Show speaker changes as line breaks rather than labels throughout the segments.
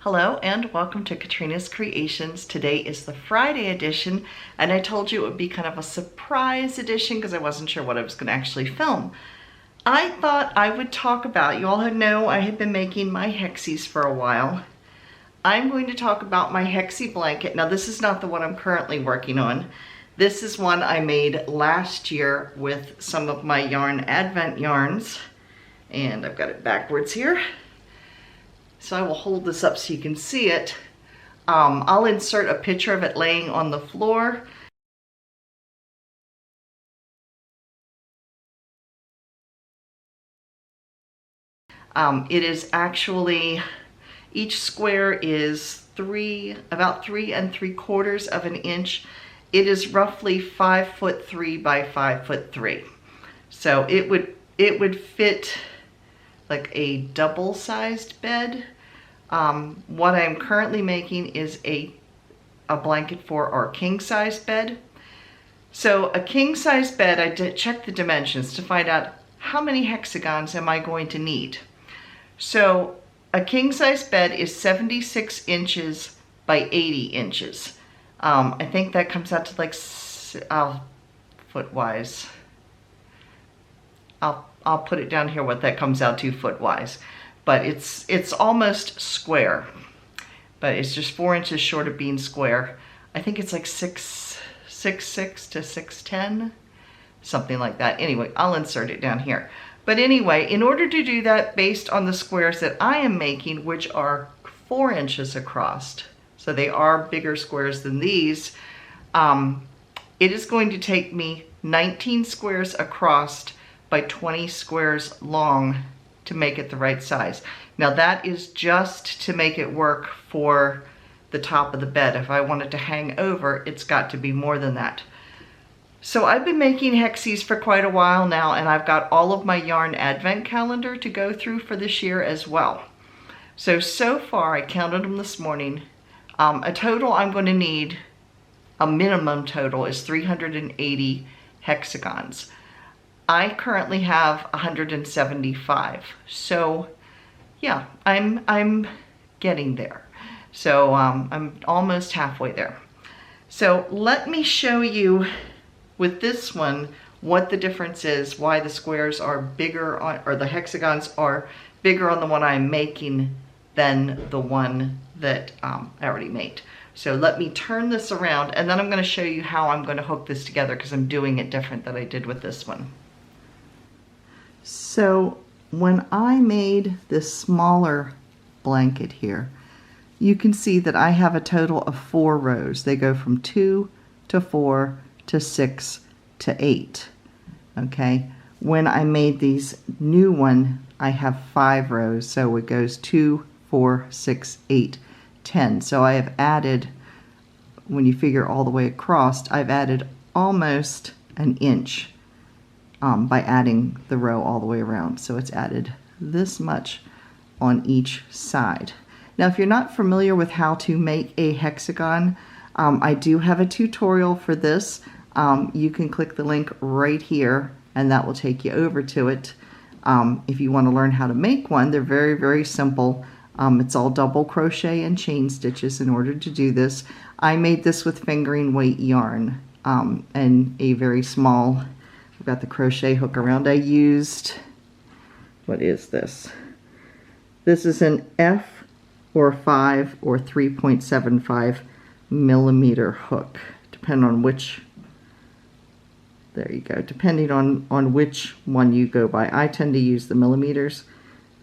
Hello and welcome to Katrinas Creations. Today is the Friday edition, and I told you it would be kind of a surprise edition because I wasn't sure what I was going to actually film. I thought I would talk about, you all know I have been making my Hexies for a while. I'm going to talk about my Hexie blanket. Now this is not the one I'm currently working on. This is one I made last year with some of my yarn advent yarns, and I've got it backwards here. So I will hold this up so you can see it. I'll insert a picture of it laying on the floor. It is actually, each square is about 3 3/4 of an inch. It is roughly 5'3" by 5'3". So it would fit like a double-sized bed. What I'm currently making is a blanket for our king-size bed. So a king-size bed, I did check the dimensions to find out how many hexagons am I going to need. So a king-size bed is 76 inches by 80 inches. I think that comes out to like, foot-wise. I'll put it down here what that comes out to foot-wise. But it's almost square. But it's just 4 inches short of being square. I think it's like 6'6" to 6'10", something like that. Anyway, I'll insert it down here. But anyway, in order to do that based on the squares that I am making, which are 4 inches across, so they are bigger squares than these, it is going to take me 19 squares across by 20 squares long to make it the right size. Now that is just to make it work for the top of the bed. If I want it to hang over, it's got to be more than that. So I've been making Hexies for quite a while now, and I've got all of my yarn advent calendar to go through for this year as well. So far, I counted them this morning. A total I'm going to need, a minimum total, is 380 hexagons. I currently have 175. So yeah, I'm getting there. So I'm almost halfway there. So let me show you with this one what the difference is, why the squares are bigger on, or the hexagons are bigger on the one I'm making than the one that I already made. So let me turn this around, and then I'm going to show you how I'm going to hook this together because I'm doing it different than I did with this one. So when I made this smaller blanket here, you can see that I have a total of 4 rows. They go from 2 to 4 to 6 to 8. Okay. When I made these new one, I have 5 rows. So it goes 2, 4, 6, 8, 10. So I have added, when you figure all the way across, I've added almost an inch by adding the row all the way around. So it's added this much on each side. Now, if you're not familiar with how to make a hexagon, I do have a tutorial for this. You can click the link right here and that will take you over to it. If you want to learn how to make one, they're very, very simple. It's all double crochet and chain stitches in order to do this. I made this with fingering weight yarn and a very small, I've got the crochet hook around. I used, what is this? This is an F or 5 or 3.75 millimeter hook, depending on which, there you go, depending on which one you go by. I tend to use the millimeters,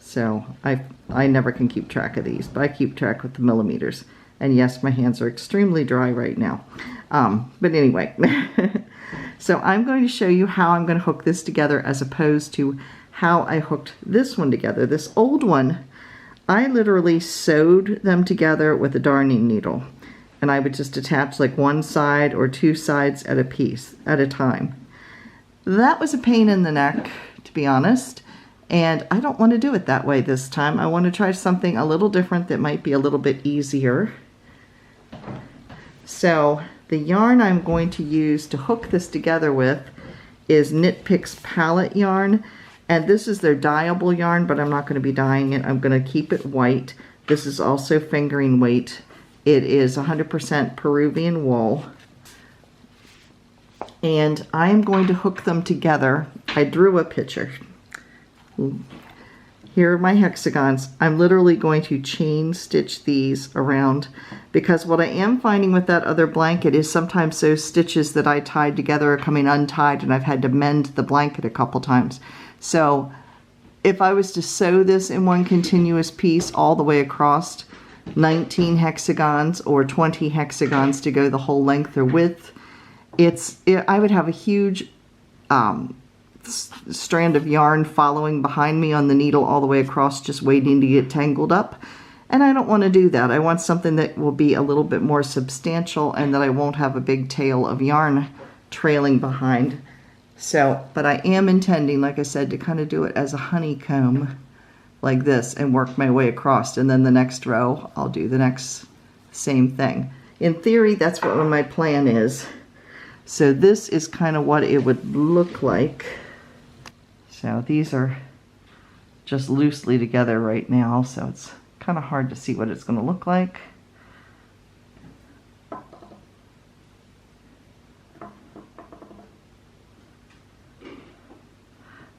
so I never can keep track of these, but I keep track with the millimeters. And yes, my hands are extremely dry right now. But anyway, so I'm going to show you how I'm going to hook this together as opposed to how I hooked this one together. This old one, I literally sewed them together with a darning needle. And I would just attach like one side or 2 sides at a time. That was a pain in the neck, to be honest. And I don't want to do it that way this time. I want to try something a little different that might be a little bit easier. So the yarn I'm going to use to hook this together with is Knit Picks palette yarn. And this is their dyeable yarn, but I'm not going to be dyeing it. I'm going to keep it white. This is also fingering weight. It is 100% Peruvian wool. And I'm going to hook them together. I drew a picture. Here are my hexagons. I'm literally going to chain stitch these around, because what I am finding with that other blanket is sometimes those stitches that I tied together are coming untied, and I've had to mend the blanket a couple times. So if I was to sew this in one continuous piece all the way across, 19 hexagons or 20 hexagons to go the whole length or width, I would have a huge strand of yarn following behind me on the needle all the way across, just waiting to get tangled up. And I don't want to do that. I want something that will be a little bit more substantial and that I won't have a big tail of yarn trailing behind. So, but I am intending, like I said, to kind of do it as a honeycomb like this and work my way across, and then the next row I'll do the next same thing. In theory, that's what my plan is. So this is kind of what it would look like. So these are just loosely together right now, so it's kind of hard to see what it's going to look like.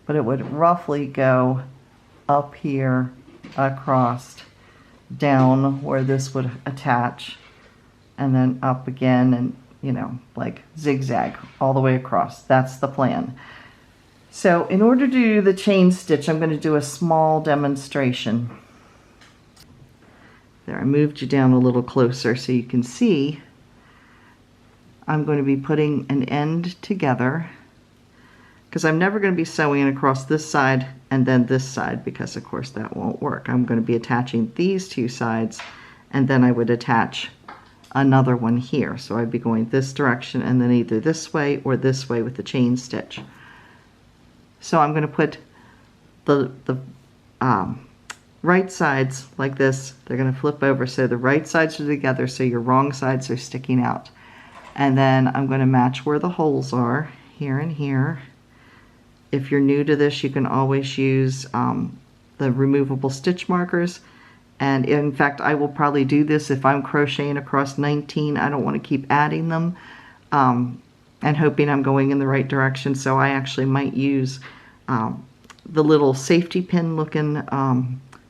But it would roughly go up here, across, down where this would attach, and then up again, and you know, like zigzag all the way across. That's the plan. So in order to do the chain stitch, I'm going to do a small demonstration. There, I moved you down a little closer so you can see. I'm going to be putting an end together, because I'm never going to be sewing across this side and then this side, because of course that won't work. I'm going to be attaching these two sides, and then I would attach another one here. So I'd be going this direction and then either this way or this way with the chain stitch. So I'm going to put the right sides like this. They're going to flip over so the right sides are together, so your wrong sides are sticking out. And then I'm going to match where the holes are, here and here. If you're new to this, you can always use the removable stitch markers. And in fact, I will probably do this if I'm crocheting across 19. I don't want to keep adding them and hoping I'm going in the right direction. So I actually might use the little safety pin looking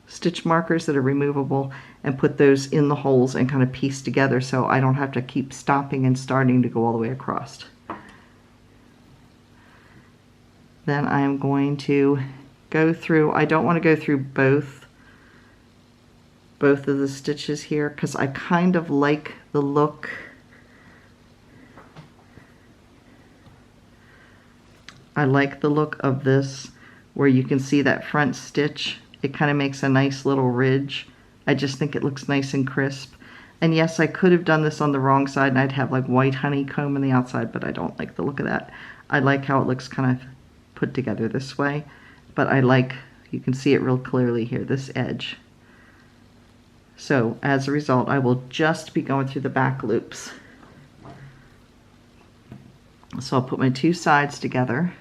stitch markers that are removable and put those in the holes and kind of piece together, so I don't have to keep stopping and starting to go all the way across. Then I am going to go through, I don't want to go through both of the stitches here, because I kind of like the look. I like the look of this, where you can see that front stitch. It kind of makes a nice little ridge. I just think it looks nice and crisp. And yes, I could have done this on the wrong side and I'd have like white honeycomb on the outside, but I don't like the look of that. I like how it looks kind of put together this way, but I like, you can see it real clearly here, this edge. So as a result, I will just be going through the back loops. So I'll put my two sides together.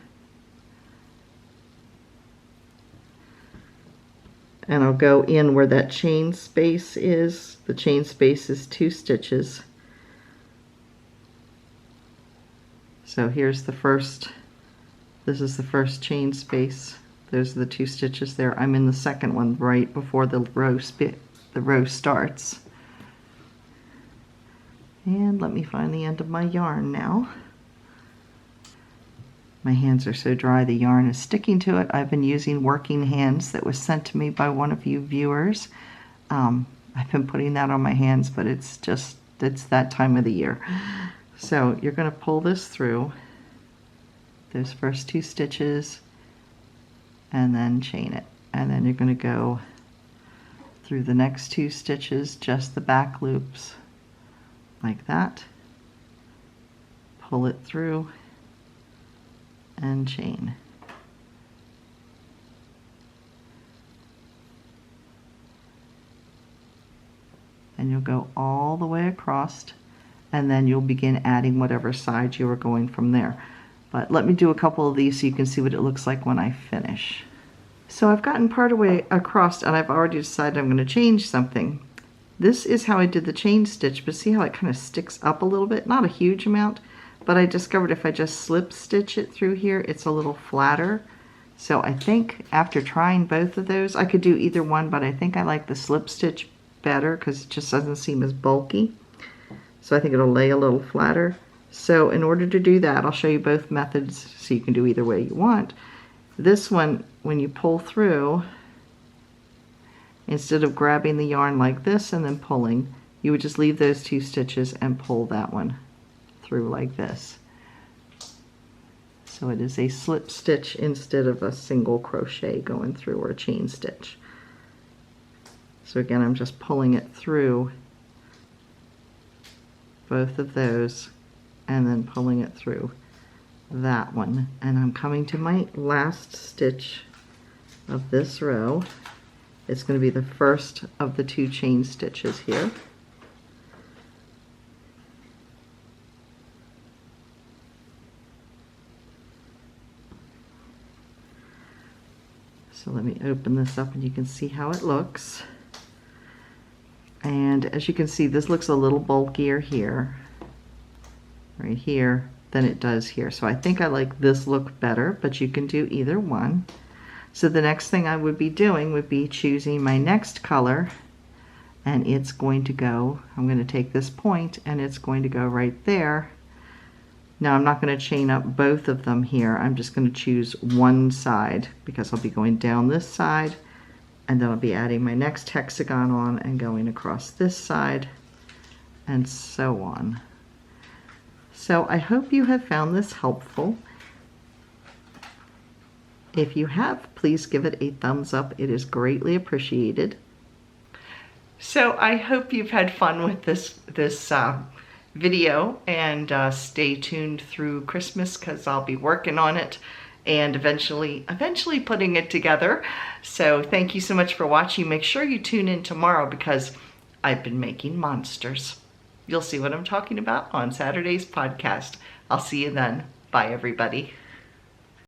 And I'll go in where that chain space is. The chain space is 2 stitches. So here's the first, this is the first chain space. Those are the 2 stitches there. I'm in the second one right before the row starts. And let me find the end of my yarn now. My hands are so dry, the yarn is sticking to it. I've been using Working Hands that was sent to me by one of you viewers. I've been putting that on my hands, but it's that time of the year. So you're going to pull this through those first 2 stitches and then chain it. And then you're going to go through the next 2 stitches, just the back loops, like that. Pull it through and chain. And you'll go all the way across, and then you'll begin adding whatever side you are going from there. But let me do a couple of these so you can see what it looks like when I finish. So I've gotten part of the way across and I've already decided I'm going to change something. This is how I did the chain stitch, but see how it kind of sticks up a little bit? Not a huge amount, but I discovered if I just slip stitch it through here, it's a little flatter. So I think after trying both of those, I could do either one, but I think I like the slip stitch better because it just doesn't seem as bulky. So I think it'll lay a little flatter. So in order to do that, I'll show you both methods so you can do either way you want. This one, when you pull through, instead of grabbing the yarn like this and then pulling, you would just leave those 2 stitches and pull that one through like this. So it is a slip stitch instead of a single crochet going through or a chain stitch. So again, I'm just pulling it through both of those and then pulling it through that one. And I'm coming to my last stitch of this row. It's going to be the first of the 2 chain stitches here. So let me open this up and you can see how it looks. And as you can see, this looks a little bulkier here, right here, than it does here. So I think I like this look better, but you can do either one. So the next thing I would be doing would be choosing my next color, and it's going to go, I'm going to take this point and it's going to go right there. Now I'm not going to chain up both of them here. I'm just going to choose one side because I'll be going down this side, and then I'll be adding my next hexagon on and going across this side and so on. So I hope you have found this helpful. If you have, please give it a thumbs up. It is greatly appreciated. So I hope you've had fun with this video, and stay tuned through Christmas because I'll be working on it and eventually putting it together. So thank you so much for watching. Make sure you tune in tomorrow because I've been making monsters. You'll see what I'm talking about on Saturday's podcast. I'll see you then. Bye, everybody.